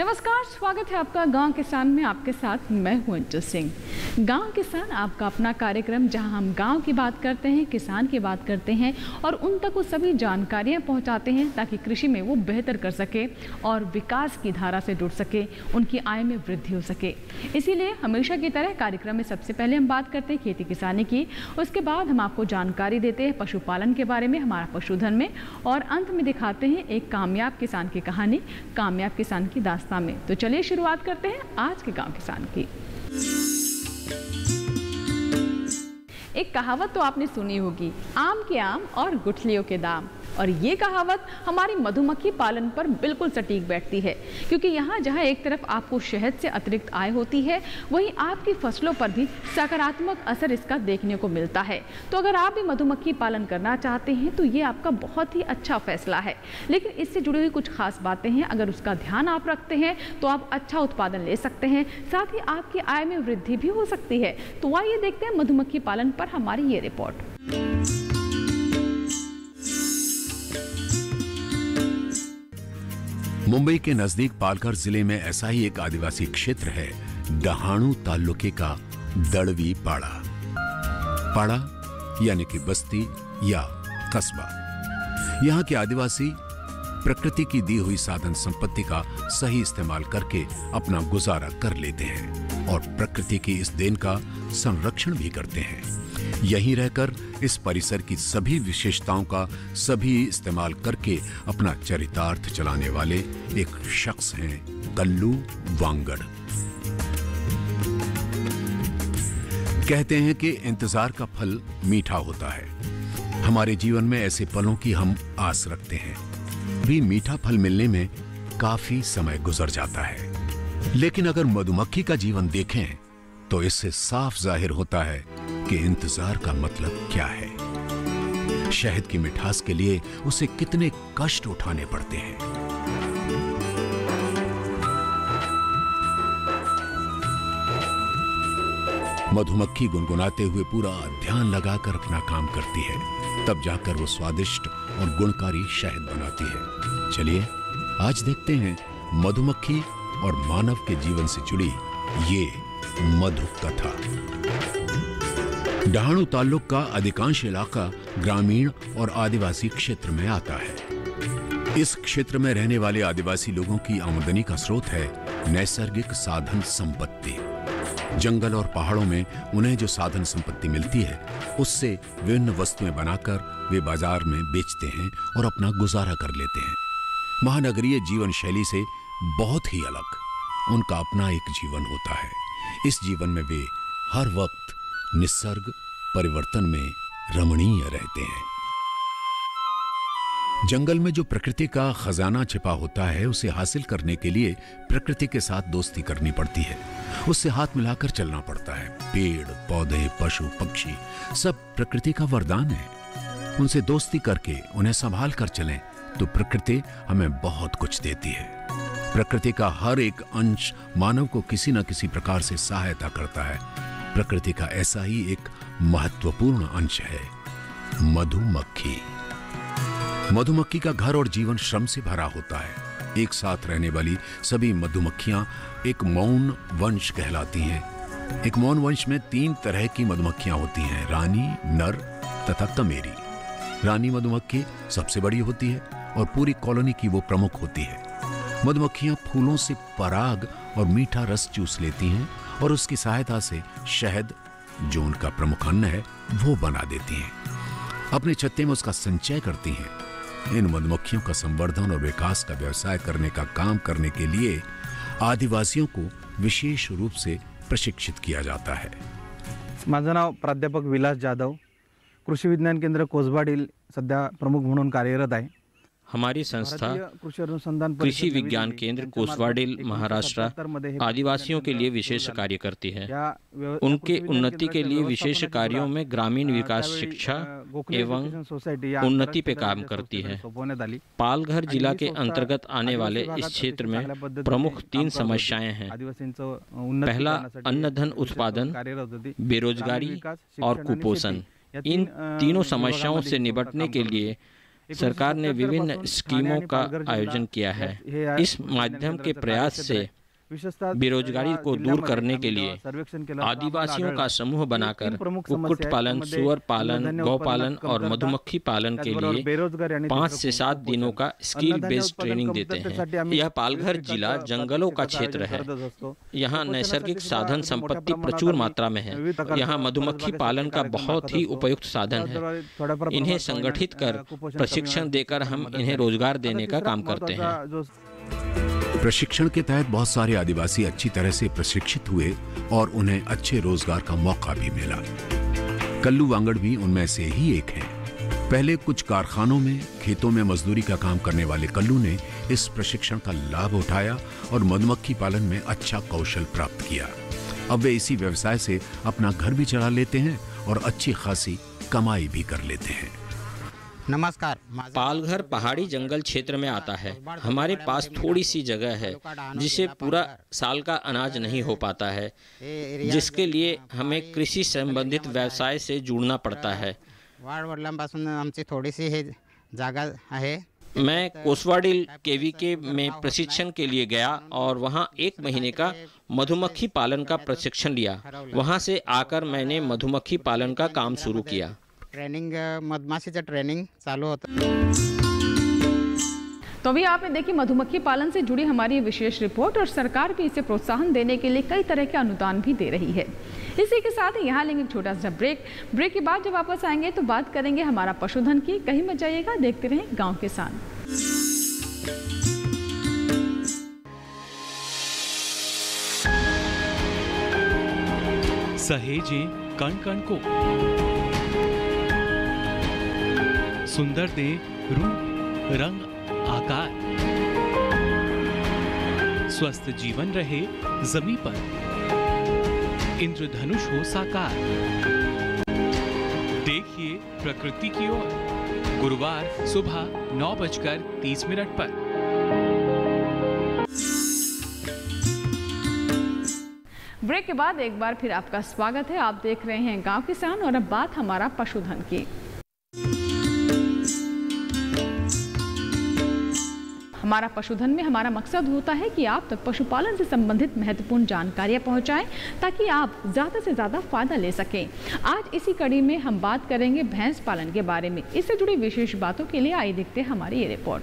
नमस्कार, स्वागत है आपका गांव किसान में। आपके साथ मैं हूं अंजू सिंह। गांव किसान आपका अपना कार्यक्रम जहां हम गांव की बात करते हैं, किसान की बात करते हैं और उन तक वो सभी जानकारियां पहुंचाते हैं ताकि कृषि में वो बेहतर कर सके और विकास की धारा से जुड़ सके, उनकी आय में वृद्धि हो सके। इसीलिए हमेशा की तरह कार्यक्रम में सबसे पहले हम बात करते हैं खेती किसानी की, उसके बाद हम आपको जानकारी देते हैं पशुपालन के बारे में, हमारा पशुधन में, और अंत में दिखाते हैं एक कामयाब किसान की कहानी, कामयाब किसान की दास्तान में। तो चलिए शुरुआत करते हैं आज के गांव किसान की। एक कहावत तो आपने सुनी होगी, आम के आम और गुठलियों के दाम। और ये कहावत हमारी मधुमक्खी पालन पर बिल्कुल सटीक बैठती है, क्योंकि यहाँ जहाँ एक तरफ आपको शहद से अतिरिक्त आय होती है, वहीं आपकी फसलों पर भी सकारात्मक असर इसका देखने को मिलता है। तो अगर आप भी मधुमक्खी पालन करना चाहते हैं तो ये आपका बहुत ही अच्छा फैसला है। लेकिन इससे जुड़ी हुई कुछ खास बातें हैं, अगर उसका ध्यान आप रखते हैं तो आप अच्छा उत्पादन ले सकते हैं, साथ ही आपकी आय में वृद्धि भी हो सकती है। तो आइए देखते हैं मधुमक्खी पालन पर हमारी ये रिपोर्ट। मुंबई के नजदीक पालघर जिले में ऐसा ही एक आदिवासी क्षेत्र है, डहाणू तालुके का दड़वी पाड़ा। पाड़ा यानी कि बस्ती या कस्बा। यहाँ के आदिवासी प्रकृति की दी हुई साधन संपत्ति का सही इस्तेमाल करके अपना गुजारा कर लेते हैं और प्रकृति की इस देन का संरक्षण भी करते हैं। यहीं रहकर इस परिसर की सभी विशेषताओं का सभी इस्तेमाल करके अपना चरितार्थ चलाने वाले एक शख्स हैं कल्लू वांगड़। कहते हैं कि इंतजार का फल मीठा होता है। हमारे जीवन में ऐसे पलों की हम आस रखते हैं, भी मीठा फल मिलने में काफी समय गुजर जाता है। लेकिन अगर मधुमक्खी का जीवन देखें तो इससे साफ जाहिर होता है कि इंतजार का मतलब क्या है। शहद की मिठास के लिए उसे कितने कष्ट उठाने पड़ते हैं। मधुमक्खी गुनगुनाते हुए पूरा ध्यान लगाकर अपना काम करती है, तब जाकर वो स्वादिष्ट और गुणकारी शहद बनाती है। चलिए आज देखते हैं मधुमक्खी और मानव के जीवन से जुड़ी ये मधु कथा। डहाणू ताल्लुक का अधिकांश इलाका ग्रामीण और आदिवासी क्षेत्र में आता है। इस क्षेत्र में रहने वाले आदिवासी लोगों की आमदनी का स्रोत है नैसर्गिक साधन संपत्ति। जंगल और पहाड़ों में उन्हें जो साधन संपत्ति मिलती है, उससे विभिन्न वस्तुएं बनाकर वे बाजार में बेचते हैं और अपना गुजारा कर लेते हैं। महानगरीय जीवन शैली से बहुत ही अलग उनका अपना एक जीवन होता है। इस जीवन में वे हर वक्त निसर्ग परिवर्तन में रमणीय रहते हैं। जंगल में जो प्रकृति का खजाना छिपा होता है, उसे हासिल करने के लिए प्रकृति के साथ दोस्ती करनी पड़ती है, उससे हाथ मिलाकर चलना पड़ता है। पेड़ पौधे पशु पक्षी सब प्रकृति का वरदान है। उनसे दोस्ती करके उन्हें संभाल कर चलें तो प्रकृति हमें बहुत कुछ देती है। प्रकृति का हर एक अंश मानव को किसी न किसी प्रकार से सहायता करता है। प्रकृति का ऐसा ही एक महत्वपूर्ण अंश है मधुमक्खी। मधुमक्खी का घर और जीवन श्रम से भरा होता है। एक साथ रहने वाली सभी मधुमक्खियां एक मौन वंश कहलाती हैं। एक मौन वंश में 3 तरह की मधुमक्खियां होती हैं, रानी, नर तथा तमेरी। रानी मधुमक्खी सबसे बड़ी होती है और पूरी कॉलोनी की वो प्रमुख होती है। मधुमक्खियां फूलों से पराग और मीठा रस चूस लेती हैं और उसकी सहायता से शहद, जो उनका प्रमुख अन्न है, वो बना देती हैं। अपने छत्ते में उसका संचय करती हैं। इन मधुमक्खियों का संवर्धन और विकास का व्यवसाय करने का काम करने के लिए आदिवासियों को विशेष रूप से प्रशिक्षित किया जाता है। माझं नाव प्राध्यापक विलास जाधव, कृषी विज्ञान केंद्र कोसबाडील सध्या प्रमुख म्हणून कार्यरत आहे। हमारी संस्था कृषि विज्ञान केंद्र कोसवाडील महाराष्ट्र आदिवासियों के लिए विशेष कार्य करती है। उनके उन्नति के लिए विशेष कार्यों में ग्रामीण विकास, शिक्षा एवं उन्नति पे काम करती है। पालघर जिला के अंतर्गत आने वाले इस क्षेत्र में प्रमुख 3 समस्याएं हैं। पहला अन्नधन उत्पादन, बेरोजगारी और कुपोषण। इन तीनों समस्याओं से निपटने के लिए सरकार ने विभिन्न स्कीमों का आयोजन किया है। इस माध्यम के प्रयास से बेरोजगारी को दूर करने के लिए आदिवासियों का समूह बनाकर कुक्कुट पालन, सुअर पालन, गौ पालन और मधुमक्खी पालन के लिए 5 से 7 दिनों का स्किल बेस्ड ट्रेनिंग देते हैं। यह पालघर जिला जंगलों का क्षेत्र है। यहाँ नैसर्गिक साधन संपत्ति प्रचुर मात्रा में है। यहाँ मधुमक्खी पालन का बहुत ही उपयुक्त साधन है। इन्हें संगठित कर प्रशिक्षण देकर हम इन्हें रोजगार देने का काम करते हैं। प्रशिक्षण के तहत बहुत सारे आदिवासी अच्छी तरह से प्रशिक्षित हुए और उन्हें अच्छे रोजगार का मौका भी मिला। कल्लू वांगड़ भी उनमें से ही एक है। पहले कुछ कारखानों में खेतों में मजदूरी का काम करने वाले कल्लू ने इस प्रशिक्षण का लाभ उठाया और मधुमक्खी पालन में अच्छा कौशल प्राप्त किया। अब वे इसी व्यवसाय से अपना घर भी चला लेते हैं और अच्छी खासी कमाई भी कर लेते हैं। नमस्कार। पालघर पहाड़ी जंगल क्षेत्र में आता है। हमारे पास थोड़ी सी जगह है जिसे पूरा साल का अनाज नहीं हो पाता है, जिसके लिए हमें कृषि संबंधित व्यवसाय से जुड़ना पड़ता है। मैं कोसवाडिल केवीके में प्रशिक्षण के लिए गया और वहाँ 1 महीने का मधुमक्खी पालन का प्रशिक्षण लिया। वहाँ से आकर मैंने मधुमक्खी पालन का काम शुरू किया। ट्रेनिंग मधमाशीचं ट्रेनिंग चालू होतं। तो अभी आपने देखी मधुमक्खी पालन से जुड़ी हमारी विशेष रिपोर्ट, और सरकार भी इसे प्रोत्साहन देने के लिए कई तरह के अनुदान भी दे रही है। इसी के साथ ही यहाँ लेंगे एक छोटा सा ब्रेक के बाद जब वापस आएंगे तो बात करेंगे हमारा पशुधन की। कहीं मत जाइएगा, देखते रहें गाँव किसान। सहेजें कण कण को, सुंदर दे रूप रंग आकार, स्वस्थ जीवन रहे जमीन पर, इंद्रधनुष हो साकार। देखिए प्रकृति की ओर, गुरुवार सुबह 9:30 पर। ब्रेक के बाद एक बार फिर आपका स्वागत है। आप देख रहे हैं गांव किसान और अब बात हमारा पशुधन की। हमारा पशुधन में हमारा मकसद होता है कि आप तक पशुपालन से संबंधित महत्वपूर्ण जानकारियां पहुंचाएं ताकि आप ज़्यादा से ज़्यादा फायदा ले सकें। आज इसी कड़ी में हम बात करेंगे भैंस पालन के बारे में। इससे जुड़ी विशेष बातों के लिए आइए देखते हैं हमारी ये रिपोर्ट।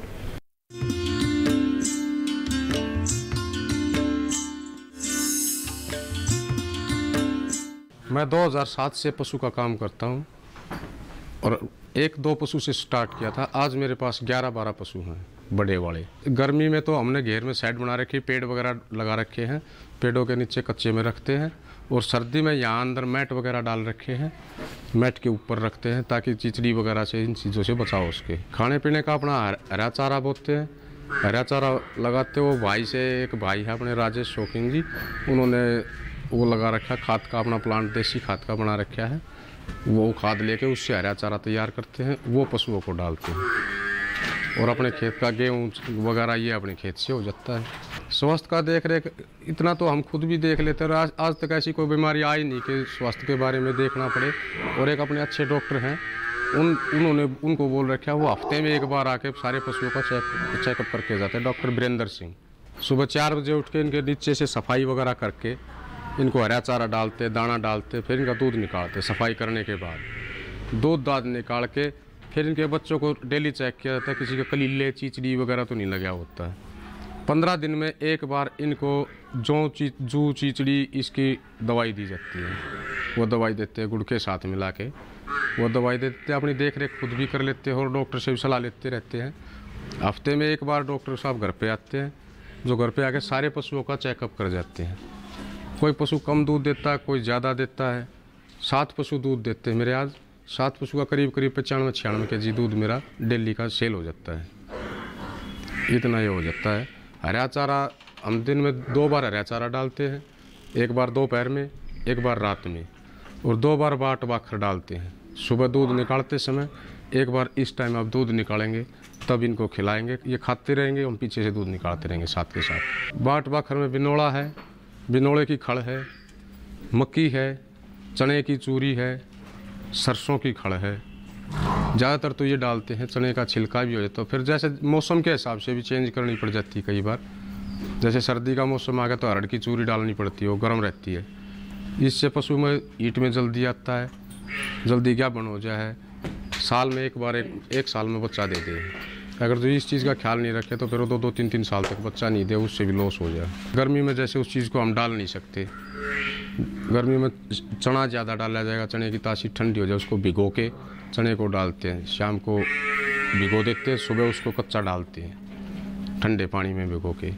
मैं 2007 से पशु का काम करता हूं और 1-2 पशु से स्टार्ट किया था। आज मेरे पास 11-12 पशु हैं बड़े वाले। गर्मी में तो हमने घेर में साइड बना रखी, पेड़ वगैरह लगा रखे हैं, पेड़ों के नीचे कच्चे में रखते हैं। और सर्दी में यहाँ अंदर मैट वगैरह डाल रखे हैं, मैट के ऊपर रखते हैं ताकि चिचड़ी वगैरह से, इन चीज़ों से बचाओ उसके। खाने पीने का अपना हरा चारा बोते हैं, हरा चारा लगाते हो। भाई से एक भाई है अपने राजेश शौकीन जी, उन्होंने वो लगा रखा खाद का, अपना प्लांट देसी खाद का बना रखा है। वो खाद लेके उससे हरा चारा तैयार करते हैं, वो पशुओं को डालते हैं। और अपने खेत का गेहूँ वगैरह ये अपने खेत से हो जाता है। स्वास्थ्य का देख रेख इतना तो हम खुद भी देख लेते हैं। आज तक ऐसी कोई बीमारी आई नहीं कि स्वास्थ्य के बारे में देखना पड़े। और एक अपने अच्छे डॉक्टर हैं, उन्होंने उनको बोल रखा है वो हफ्ते में एक बार आके सारे पशुओं का चेकअप करके जाते हैं। डॉक्टर वीरेंद्र सिंह सुबह 4 बजे उठ के इनके नीचे से सफाई वगैरह करके इनको हरा चारा डालते, दाना डालते, फिर इनका दूध निकालते। सफाई करने के बाद दूध दाद निकाल के फिर इनके बच्चों को डेली चेक किया जाता है, किसी का कलीले चीचड़ी वगैरह तो नहीं लगा होता है। 15 दिन में एक बार इनको जू चीचड़ी इसकी दवाई दी जाती है। वो दवाई देते हैं गुड़ के साथ मिला के, वो दवाई देते हैं। अपनी देख रेख खुद भी कर लेते हैं और डॉक्टर से भी सलाह लेते रहते हैं। हफ्ते में एक बार डॉक्टर साहब घर पे आते हैं, जो घर पे आके सारे पशुओं का चेकअप कर जाते हैं। कोई पशु कम दूध देता है, कोई ज़्यादा देता है। 7 पशु दूध देते हैं मेरे। आज 7 पशु का करीब 95-96 kg दूध मेरा डेली का सेल हो जाता है। इतना ये हो जाता है। हरा चारा हम दिन में 2 बार हरा चारा डालते हैं, एक बार दोपहर में, एक बार रात में, और 2 बार बाट बाखर डालते हैं। सुबह दूध निकालते समय एक बार इस टाइम आप दूध निकालेंगे तब इनको खिलाएंगे। ये खाते रहेंगे, हम पीछे से दूध निकालते रहेंगे साथ के साथ। बाट बाखर में बिनोड़ा है, बिनोड़े की खड़ है, मक्की है, चने की चूरी है, सरसों की खड़ है, ज़्यादातर तो ये डालते हैं, चने का छिलका भी हो जाता है। फिर जैसे मौसम के हिसाब से भी चेंज करनी पड़ जाती है कई बार। जैसे सर्दी का मौसम आ गया तो अरहर की चूरी डालनी पड़ती है, वो गर्म रहती है। इससे पशु में ईट में जल्दी आता है, जल्दी क्या बन हो जाए, साल में एक बार एक साल में बच्चा दे दे। अगर तो इस चीज़ का ख्याल नहीं रखे तो फिर वो 2-3 साल तक बच्चा नहीं दे, उससे भी लॉस हो जाए। गर्मी में जैसे उस चीज़ को हम डाल नहीं सकते, गर्मी में चना ज़्यादा डाला जाएगा, चने की तासीर ठंडी हो जाए, उसको भिगो के चने को डालते हैं, शाम को भिगो देते हैं, सुबह उसको कच्चा डालते हैं ठंडे पानी में भिगो के।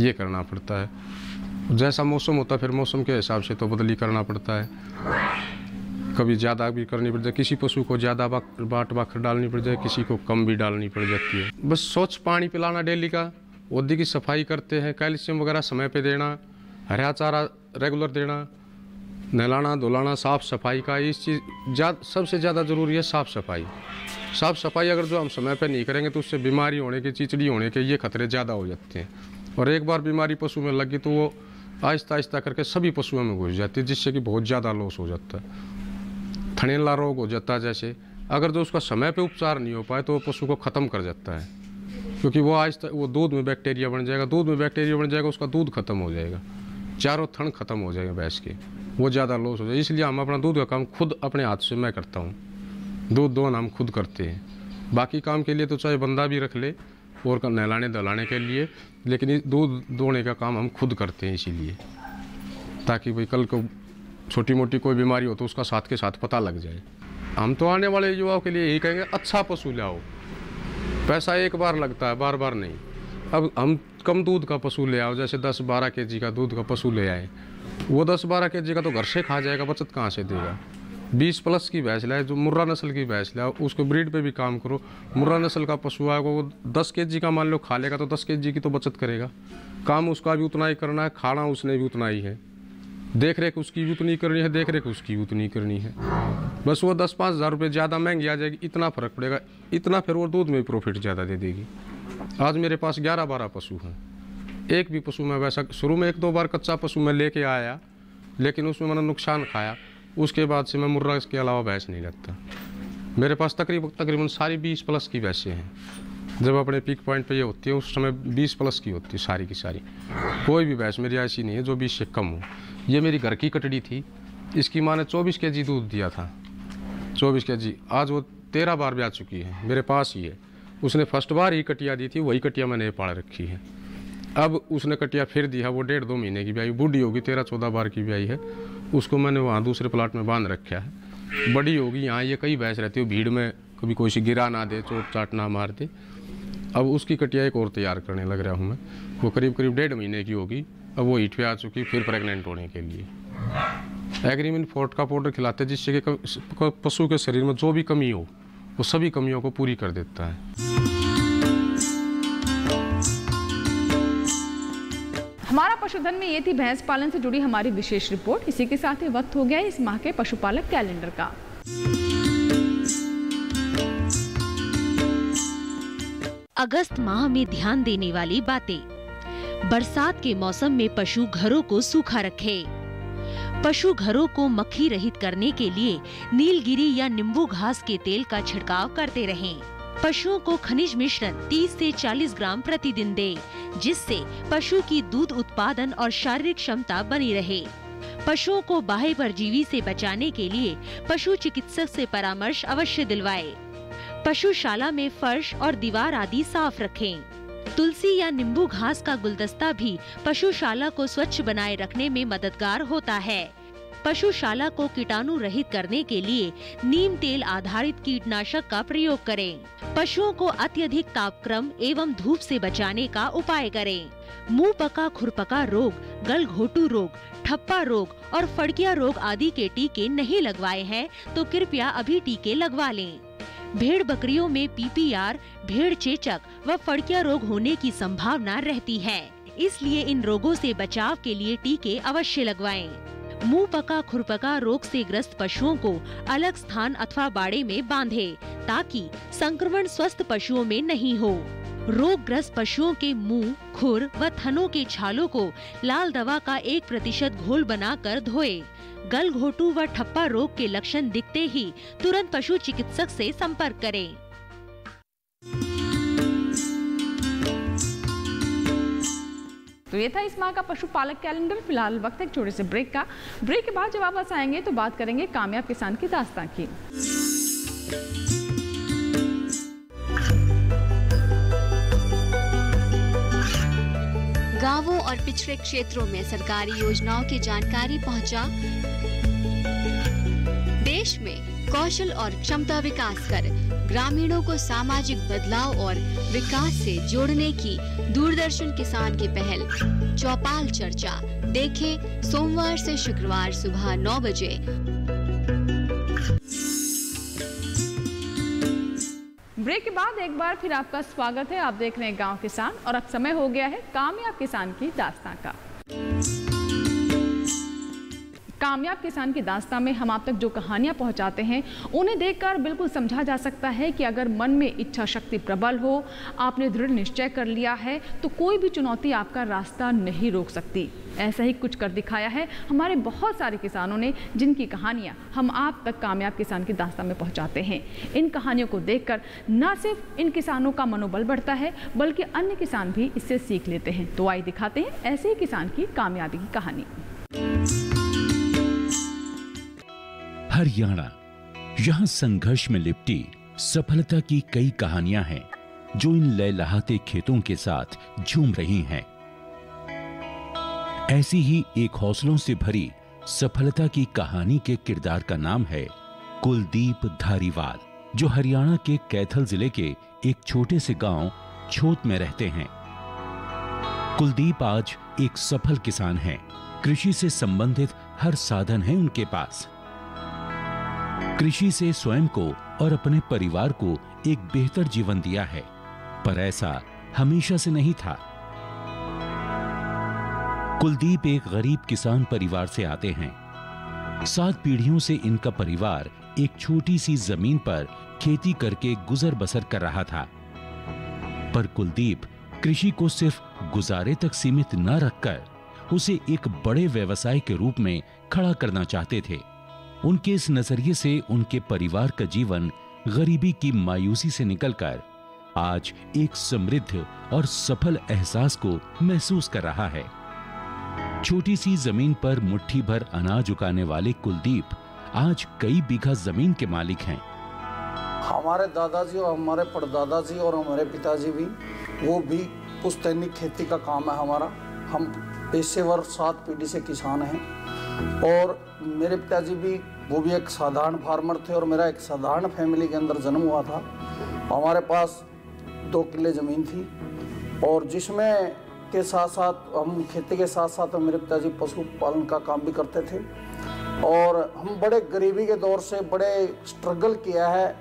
ये करना पड़ता है। जैसा मौसम होता है फिर मौसम के हिसाब से तो बदली करना पड़ता है। कभी ज़्यादा भी करनी पड़ जाए, किसी पशु को ज़्यादा बाट बाखर डालनी पड़ जाए, किसी को कम भी डालनी पड़ जाती है। बस स्वच्छ पानी पिलाना डेली का, ओदी की सफाई करते हैं, कैल्शियम वगैरह समय पे देना, हरा चारा रेगुलर देना, नहलाना धुलाना, साफ़ सफाई का। इस चीज़ सबसे ज़्यादा ज़रूरी है साफ़ सफाई। साफ़ सफाई अगर जो हम समय पे नहीं करेंगे तो उससे बीमारी होने के, चिचड़ी होने के ये खतरे ज़्यादा हो जाते हैं। और एक बार बीमारी पशु में लगी तो वो आहिस्ता आहिस्ता करके सभी पशुओं में घुस जाती है, जिससे कि बहुत ज़्यादा लॉस हो जाता है। थनैला रोग हो जाता है जैसे, अगर जो उसका समय पे उपचार नहीं हो पाए तो वो पशु को ख़त्म कर जाता है, क्योंकि वो आहिस्ता वो दूध में बैक्टीरिया बन जाएगा, दूध में बैक्टीरिया बन जाएगा, उसका दूध ख़त्म हो जाएगा, चारों थन ख़त्म हो जाएंगे भैंस के, वो ज़्यादा लॉस हो जाएगा। इसलिए हम अपना दूध का काम खुद अपने हाथ से मैं करता हूँ। दूध दोहन हम खुद करते हैं। बाकी काम के लिए तो चाहे बंदा भी रख ले और नहलाने दहलाने के लिए, लेकिन दूध दोहने का काम हम खुद करते हैं, इसीलिए ताकि भाई कल को छोटी मोटी कोई बीमारी हो तो उसका साथ के साथ पता लग जाए। हम तो आने वाले युवाओं के लिए यही कहेंगे, अच्छा पशु लाओ। पैसा एक बार लगता है, बार बार नहीं। अब हम कम दूध का पशु ले आओ, जैसे 10-12 kg का दूध का पशु ले आए, वो 10-12 kg का तो घर से खा जाएगा, बचत कहाँ से देगा। 20+ की भैंस लाए, जो मुर्रा नस्ल की भैंस लाओ, उसको ब्रीड पे भी काम करो। मुर्रा नस्ल का पशु आएगा, वो 10 kg का मान लो खा लेगा तो 10 kg की तो बचत करेगा। काम उसका भी उतना ही करना है, खाना उसने भी उतना ही है, देख रेख उसकी भी उतनी करनी है, देख रेख उसकी भी उतनी करनी है। बस वो 10-5 हज़ार रुपये ज़्यादा महंगी आ जाएगी, इतना फ़र्क पड़ेगा, इतना फिर वो दूध में प्रॉफिट ज़्यादा दे देगी। आज मेरे पास 11-12 पशु हैं। एक भी पशु में वैसा, शुरू में 1-2 बार कच्चा पशु मैं लेके आया, लेकिन उसमें मैंने नुकसान खाया। उसके बाद से मैं मुर्रा के अलावा भैंस नहीं रखता। मेरे पास तकरीबन सारी 20+ की भैंसें हैं। जब अपने पीक पॉइंट पे ये होती है उस समय 20+ की होती है सारी की सारी। कोई भी भैंस मेरी ऐसी नहीं है जो 20 से कम हो। ये मेरी घर की कटड़ी थी, इसकी माँ ने 24 kg दूध दिया था, 24 kg। आज वो 13 बार ब्याह चुकी है, मेरे पास ही है। उसने फर्स्ट बार ही कटिया दी थी, वही कटिया मैंने पाल रखी है। अब उसने कटिया फिर दिया, वो 1.5-2 महीने की ब्याई, बूढ़ी होगी, 13-14 बार की ब्याई है। उसको मैंने वहाँ दूसरे प्लाट में बांध रखा है, बड़ी होगी। यहाँ ये कई भैंस रहती है, भीड़ में कभी कोई सी गिरा ना दे, चोट चाट ना मार दे। अब उसकी कटिया एक और तैयार करने लग रहा हूँ मैं। वो करीब 1.5 महीने की होगी, अब वो ईट पे आ चुकी, फिर प्रेग्नेंट होने के लिए। एग्रीमिन फोर्ट का पाउडर खिलाते हैं, जिससे कि पशु के शरीर में जो भी कमी हो वो सभी कमियों को पूरी कर देता है। हमारा पशुधन में ये थी भैंस पालन से जुड़ी हमारी विशेष रिपोर्ट। इसी के साथ ही वक्त हो गया इस माह के पशुपालक कैलेंडर का। अगस्त माह में ध्यान देने वाली बातें। बरसात के मौसम में पशु घरों को सूखा रखे। पशु घरों को मक्खी रहित करने के लिए नीलगिरी या नींबू घास के तेल का छिड़काव करते रहें। पशुओं को खनिज मिश्रण 30 से 40 ग्राम प्रतिदिन दें, जिससे पशु की दूध उत्पादन और शारीरिक क्षमता बनी रहे। पशुओं को बाह्य परजीवी से बचाने के लिए पशु चिकित्सक से परामर्श अवश्य दिलवाएं। पशुशाला में फर्श और दीवार आदि साफ रखें। तुलसी या नींबू घास का गुलदस्ता भी पशुशाला को स्वच्छ बनाए रखने में मददगार होता है। पशुशाला को कीटाणु रहित करने के लिए नीम तेल आधारित कीटनाशक का प्रयोग करें। पशुओं को अत्यधिक तापक्रम एवं धूप से बचाने का उपाय करें। मुंह पका खुरपका रोग, गलघोटू रोग, ठप्पा रोग और फड़किया रोग आदि के टीके नहीं लगवाए हैं तो कृपया अभी टीके लगवा लें। भेड़ बकरियों में PPR, भेड़ चेचक व फड़किया रोग होने की संभावना रहती है, इसलिए इन रोगों से बचाव के लिए टीके अवश्य लगवाएं। मुंह पका खुरपका रोग से ग्रस्त पशुओं को अलग स्थान अथवा बाड़े में बांधें, ताकि संक्रमण स्वस्थ पशुओं में नहीं हो। रोगग्रस्त पशुओं के मुंह, खुर व थनों के छालों को लाल दवा का 1% घोल बनाकर धोए। गलघोटू व ठप्पा रोग के लक्षण दिखते ही तुरंत पशु चिकित्सक से संपर्क करें। तो ये था इस माह का पशुपालक कैलेंडर। फिलहाल वक्त है एक छोटे से ब्रेक का। ब्रेक के बाद जब वापस आएंगे तो बात करेंगे कामयाब किसान की दास्तां की। गांवों और पिछड़े क्षेत्रों में सरकारी योजनाओं की जानकारी पहुंचा। देश में कौशल और क्षमता विकास कर ग्रामीणों को सामाजिक बदलाव और विकास से जोड़ने की दूरदर्शन किसान की पहल चौपाल चर्चा देखें सोमवार से शुक्रवार सुबह 9 बजे। ब्रेक के बाद एक बार फिर आपका स्वागत है। आप देख रहे हैं गांव किसान और अब समय हो गया है कामयाब किसान की दास्तां का। कामयाब किसान की दास्तां में हम आप तक जो कहानियां पहुंचाते हैं उन्हें देखकर बिल्कुल समझा जा सकता है कि अगर मन में इच्छा शक्ति प्रबल हो, आपने दृढ़ निश्चय कर लिया है तो कोई भी चुनौती आपका रास्ता नहीं रोक सकती। ऐसा ही कुछ कर दिखाया है हमारे बहुत सारे किसानों ने, जिनकी कहानियां हम आप तक कामयाब किसान की दास्तां में पहुंचाते हैं। इन कहानियों को देखकर न सिर्फ इन किसानों का मनोबल बढ़ता है बल्कि अन्य किसान भी इससे सीख लेते हैं। तो आइए दिखाते हैं ऐसे ही किसान की कामयाबी की कहानी। हरियाणा, यहाँ संघर्ष में लिपटी सफलता की कई कहानियां हैं जो इन लहलहाते खेतों के साथ झूम रही हैं। ऐसी ही एक हौसलों से भरी सफलता की कहानी के किरदार का नाम है कुलदीप धारीवाल, जो हरियाणा के कैथल जिले के एक छोटे से गांव छोत में रहते हैं। कुलदीप आज एक सफल किसान हैं। कृषि से संबंधित हर साधन है उनके पास। कृषि से स्वयं को और अपने परिवार को एक बेहतर जीवन दिया है, पर ऐसा हमेशा से नहीं था। कुलदीप एक गरीब किसान परिवार से आते हैं। 7 पीढ़ियों से इनका परिवार एक छोटी सी जमीन पर खेती करके गुजर बसर कर रहा था। पर कुलदीप कृषि को सिर्फ गुजारे तक सीमित न रखकर उसे एक बड़े व्यवसाय के रूप में खड़ा करना चाहते थे। उनके इस नजरिए से उनके परिवार का जीवन गरीबी की मायूसी से निकलकर आज एक समृद्ध और सफल एहसास को महसूस कर रहा है। छोटी सी जमीन पर मुट्ठी भर अनाज उगाने वाले कुलदीप आज कई बीघा जमीन के मालिक हैं। हमारे दादाजी और हमारे परदादा जी और हमारे पिताजी भी, वो भी पुश्तैनी खेती का काम है हमारा। हम पेशेवर 7 पीढ़ी से किसान हैं और मेरे पिताजी भी, वो भी एक साधारण फार्मर थे और मेरा एक साधारण फैमिली के अंदर जन्म हुआ था। हमारे पास 2 किले ज़मीन थी और जिसमें के साथ साथ हम खेती के साथ साथ मेरे पिताजी पशुपालन का काम भी करते थे और हम बड़े गरीबी के दौर से बड़े स्ट्रगल किया है।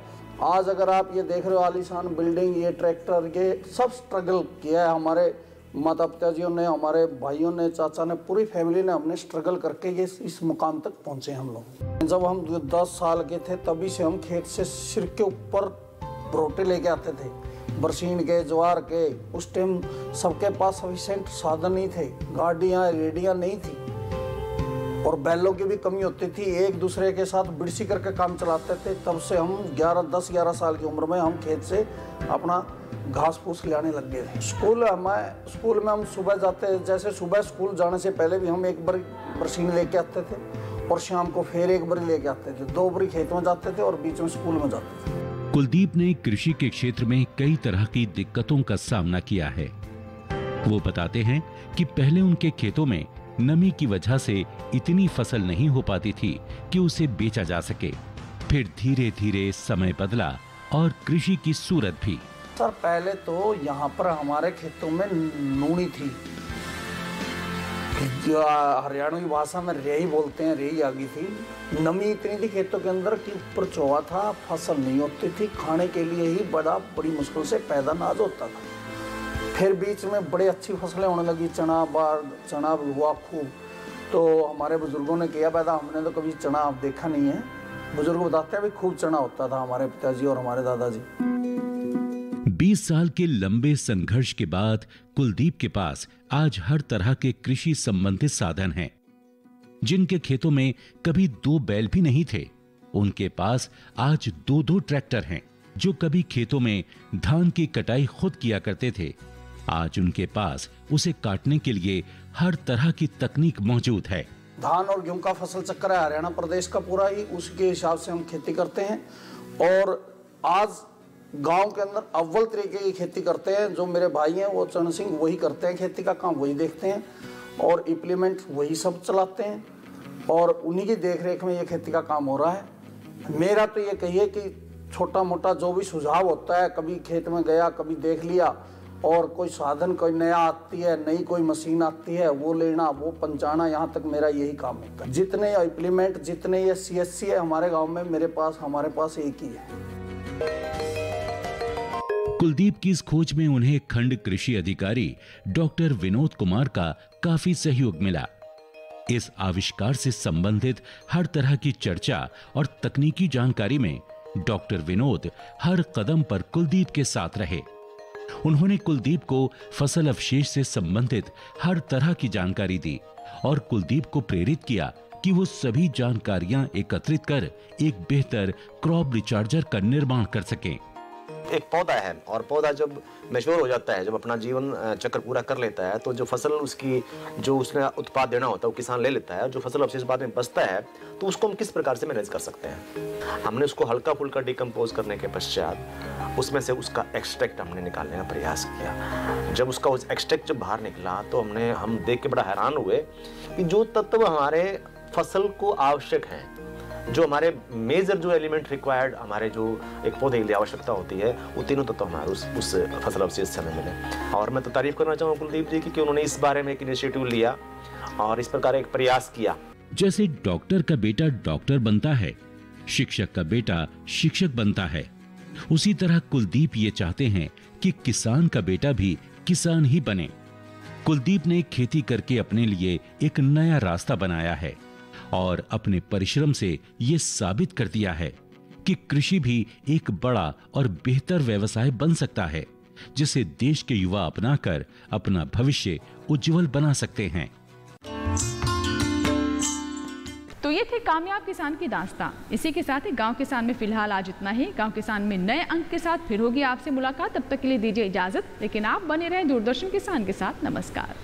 आज अगर आप ये देख रहे हो आलीशान बिल्डिंग, ये ट्रैक्टर, ये सब स्ट्रगल किया है हमारे माता पिताजियों ने, हमारे भाइयों ने, चाचा ने, पूरी फैमिली ने, हमने स्ट्रगल करके ये इस मुकाम तक पहुंचे हम लोग। जब हम 10 साल के थे तभी से हम खेत से सिर के ऊपर रोटे लेके आते थे, बरसीन के, ज्वार के। उस टाइम सबके पास सफिशिएंट साधन नहीं थे, गाड़ियाँ रेडियाँ नहीं थी और बैलों की भी कमी होती थी। एक दूसरे के साथ बिड़सी करके काम चलाते थे। तब से हम 10-11 साल की उम्र में हम खेत से अपना घास फूस खिलाने लग गए थे। स्कूल में हम सुबह जाते, जैसे सुबह स्कूल जाने से पहले भी हम एक बार बरसीन लेके आते थे और शाम को फिर एक बार लेके आते थे। 2 बार खेत में जाते थे और बीच में स्कूल में जाते थे। कुलदीप ने कृषि के क्षेत्र में कई तरह की दिक्कतों का सामना किया है। वो बताते हैं कि पहले उनके खेतों में नमी की वजह से इतनी फसल नहीं हो पाती थी कि उसे बेचा जा सके। फिर धीरे धीरे समय बदला और कृषि की सूरत भी। सर पहले तो यहाँ पर हमारे खेतों में नूनी थी, हरियाणवी भाषा में रेही बोलते हैं, रेही आ गई थी। नमी इतनी थी खेतों के अंदर कि ऊपर चौवा था, फसल नहीं होती थी, खाने के लिए ही बड़ी मुश्किल से पैदा अनाज होता था। फिर बीच में बड़ी अच्छी फसलें होने लगी, चना हुआ खूब। तो हमारे बुजुर्गों ने किया पैदा, हमने तो कभी चना देखा नहीं है। बुजुर्ग बताते हैं भी खूब चना होता था हमारे पिताजी और हमारे दादाजी। 20 साल के लंबे संघर्ष के बाद कुलदीप के पास आज हर तरह के कृषि संबंधित साधन हैं। जिनके खेतों में कभी 2 बैल भी नहीं थे, उनके पास आज 2-2 ट्रैक्टर हैं। जो कभी खेतों में धान की कटाई खुद किया करते थे, आज उनके पास उसे काटने के लिए हर तरह की तकनीक मौजूद है। धान और गेहूं का फसल चक्र है हरियाणा प्रदेश का पूरा ही, उसके हिसाब से हम खेती करते हैं। और आज गांव के अंदर अव्वल तरीके की खेती करते हैं। जो मेरे भाई हैं वो चरण सिंह वही करते हैं, खेती का काम वही देखते हैं और इम्प्लीमेंट वही सब चलाते हैं और उन्हीं की देखरेख में ये खेती का काम हो रहा है। मेरा तो ये कहिए कि छोटा मोटा जो भी सुझाव होता है, कभी खेत में गया, कभी देख लिया और कोई साधन कोई नया आती है, नई कोई मशीन आती है, वो लेना, वो पहुंचाना, यहाँ तक मेरा यही काम होता है। जितने इम्प्लीमेंट, जितने ये CSC है हमारे गाँव में, हमारे पास एक ही है। कुलदीप की इस खोज में उन्हें खंड कृषि अधिकारी डॉक्टर विनोद कुमार का काफी सहयोग मिला। इस आविष्कार से संबंधित हर तरह की चर्चा और तकनीकी जानकारी में डॉक्टर विनोद हर कदम पर कुलदीप के साथ रहे। उन्होंने कुलदीप को फसल अवशेष से संबंधित हर तरह की जानकारी दी और कुलदीप को प्रेरित किया कि वो सभी जानकारियां एकत्रित कर एक बेहतर क्रॉप रिचार्जर का निर्माण कर सकें। एक पौधा है और पौधा जब मैच्योर हो जाता है, जब अपना जीवन चक्र पूरा कर लेता है, तो जो फसल उसकी जो उसने उत्पाद देना होता है वो किसान ले लेता है। जो फसल अवशेष बाद में बचता है तो उसको हम किस प्रकार से मैनेज कर सकते हैं। हमने उसको हल्का फुल्का डिकम्पोज करने के पश्चात उसमें से उसका एक्सट्रैक्ट हमने निकालने का प्रयास किया। जब उसका उस एक्सट्रैक्ट जब बाहर निकला तो हम देख के बड़ा हैरान हुए कि जो तत्व हमारे फसल को आवश्यक हैं, जो हमारे मेजर जो एलिमेंट रिक्वायर्ड हमारे जो एक पौधे के लिए आवश्यकता होती है, वो तीनों तत्व हमारे उस फसल अवशेष से हमें मिले। और मैं तो तारीफ करना चाहूँगा कुलदीप जी की कि उन्होंने इस बारे में एक इनिशिएटिव लिया और इस प्रकार एक प्रयास किया। जैसे डॉक्टर का बेटा डॉक्टर बनता है, शिक्षक का बेटा शिक्षक बनता है, उसी तरह कुलदीप ये चाहते हैं कि किसान का बेटा भी किसान ही बने। कुलदीप ने खेती करके अपने लिए एक नया रास्ता बनाया है और अपने परिश्रम से ये साबित कर दिया है कि कृषि भी एक बड़ा और बेहतर व्यवसाय बन सकता है, जिसे देश के युवा अपनाकर अपना भविष्य उज्जवल बना सकते हैं। तो ये थे कामयाब किसान की दास्तां। इसी के साथ ही गांव किसान में फिलहाल आज इतना ही। गांव किसान में नए अंक के साथ फिर होगी आपसे मुलाकात। तब तक के लिए दीजिए इजाजत, लेकिन आप बने रहें दूरदर्शन किसान के साथ। नमस्कार।